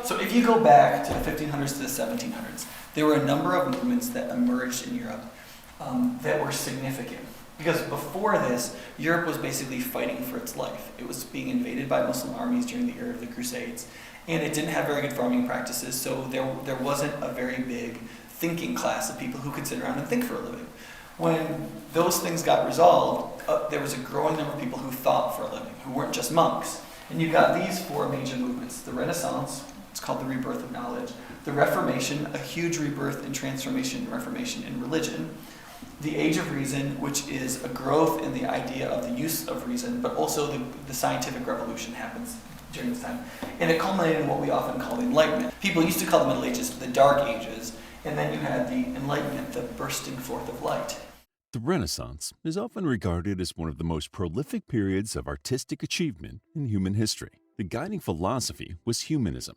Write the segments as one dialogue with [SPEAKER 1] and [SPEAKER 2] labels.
[SPEAKER 1] So if you go back to the 1500s to the 1700s, there were a number of movements that emerged in Europe that were significant. Because before this, Europe was basically fighting for its life. It was being invaded by Muslim armies during the era of the Crusades, and it didn't have very good farming practices, so there wasn't a very big thinking class of people who could sit around and think for a living. When those things got resolved, there was a growing number of people who thought for a living, who weren't just monks. And you got these four major movements: the Renaissance, it's called the rebirth of knowledge; the Reformation, a huge rebirth and transformation and reformation in religion; the Age of Reason, which is a growth in the idea of the use of reason, but also the scientific revolution happens during this time. And it culminated in what we often call the Enlightenment. People used to call the Middle Ages the Dark Ages, and then you had the Enlightenment, the bursting forth of light.
[SPEAKER 2] The Renaissance is often regarded as one of the most prolific periods of artistic achievement in human history. The guiding philosophy was humanism,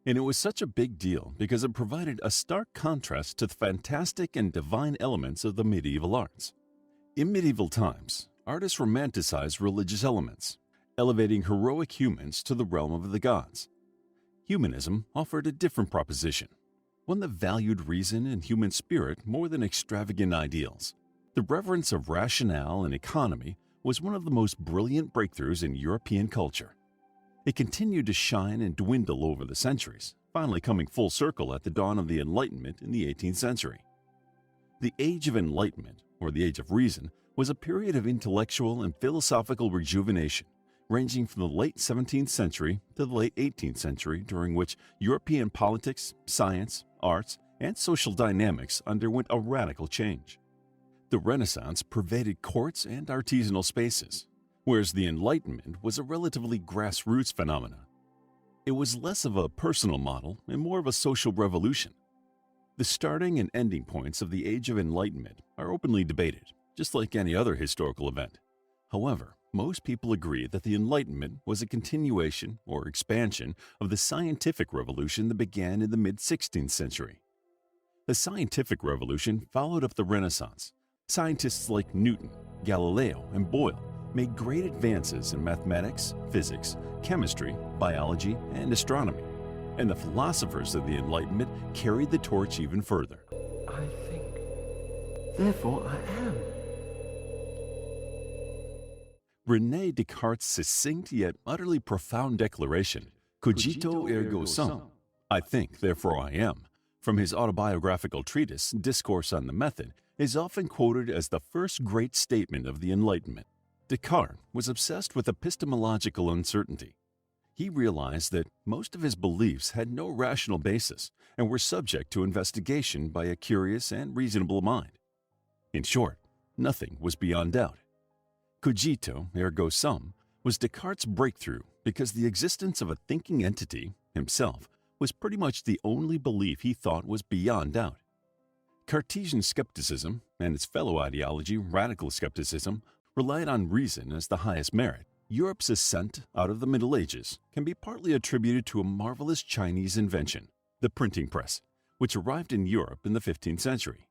[SPEAKER 2] and it was such a big deal because it provided a stark contrast to the fantastic and divine elements of the medieval arts. In medieval times, artists romanticized religious elements, elevating heroic humans to the realm of the gods. Humanism offered a different proposition, one that valued reason and human spirit more than extravagant ideals. The reverence of rationale and economy was one of the most brilliant breakthroughs in European culture. It continued to shine and dwindle over the centuries, finally coming full circle at the dawn of the Enlightenment in the 18th century. The Age of Enlightenment, or the Age of Reason, was a period of intellectual and philosophical rejuvenation, ranging from the late 17th century to the late 18th century, during which European politics, science, arts, and social dynamics underwent a radical change. The Renaissance pervaded courts and artisanal spaces, whereas the Enlightenment was a relatively grassroots phenomenon. It was less of a personal model and more of a social revolution. The starting and ending points of the Age of Enlightenment are openly debated, just like any other historical event. However, most people agree that the Enlightenment was a continuation or expansion of the scientific revolution that began in the mid-16th century. The scientific revolution followed up the Renaissance. Scientists like Newton, Galileo, and Boyle made great advances in mathematics, physics, chemistry, biology, and astronomy, and the philosophers of the Enlightenment carried the torch even further.
[SPEAKER 3] I think, therefore I am.
[SPEAKER 2] René Descartes' succinct yet utterly profound declaration, Cogito ergo sum, I think, therefore I am, from his autobiographical treatise, Discourse on the Method, is often quoted as the first great statement of the Enlightenment. Descartes was obsessed with epistemological uncertainty. He realized that most of his beliefs had no rational basis and were subject to investigation by a curious and reasonable mind. In short, nothing was beyond doubt. Cogito ergo sum was Descartes' breakthrough because the existence of a thinking entity, himself, was pretty much the only belief he thought was beyond doubt. Cartesian skepticism and its fellow ideology, radical skepticism, relied on reason as the highest merit. Europe's ascent out of the Middle Ages can be partly attributed to a marvelous Chinese invention, the printing press, which arrived in Europe in the 15th century.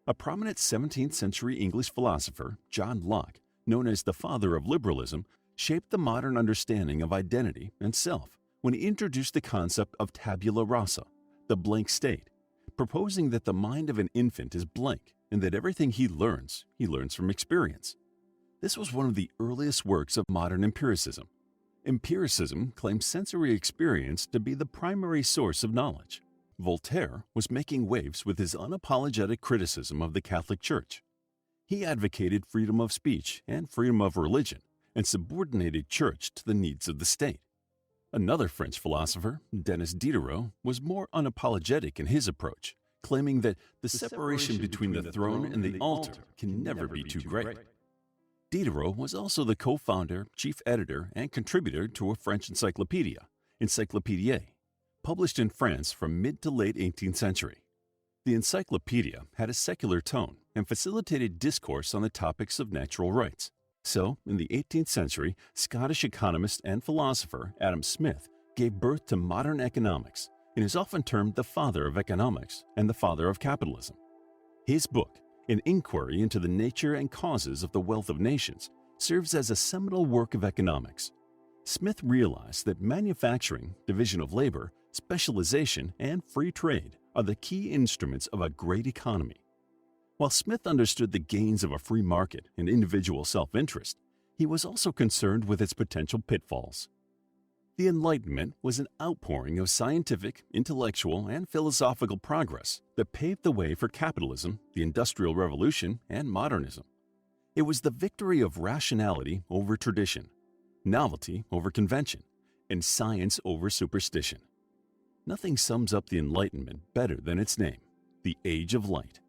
[SPEAKER 2] A prominent 17th century English philosopher, John Locke, known as the father of liberalism, shaped the modern understanding of identity and self when he introduced the concept of tabula rasa, the blank state, proposing that the mind of an infant is blank and that everything he learns from experience. This was one of the earliest works of modern empiricism. Empiricism claimed sensory experience to be the primary source of knowledge. Voltaire was making waves with his unapologetic criticism of the Catholic Church. He advocated freedom of speech and freedom of religion and subordinated church to the needs of the state. Another French philosopher, Denis Diderot, was more unapologetic in his approach, claiming that the separation between the throne and the altar can never be too great. Diderot was also the co-founder, chief editor, and contributor to a French encyclopedia, Encyclopédie, published in France from mid to late 18th century. The encyclopedia had a secular tone and facilitated discourse on the topics of natural rights. So, in the 18th century, Scottish economist and philosopher Adam Smith gave birth to modern economics and is often termed the father of economics and the father of capitalism. His book, An Inquiry into the Nature and Causes of the Wealth of Nations, serves as a seminal work of economics. Smith realized that manufacturing, division of labor, specialization, and free trade are the key instruments of a great economy. While Smith understood the gains of a free market and individual self-interest, he was also concerned with its potential pitfalls. The Enlightenment was an outpouring of scientific, intellectual, and philosophical progress that paved the way for capitalism, the Industrial Revolution, and modernism. It was the victory of rationality over tradition, novelty over convention, and science over superstition. Nothing sums up the Enlightenment better than its name, the Age of Light.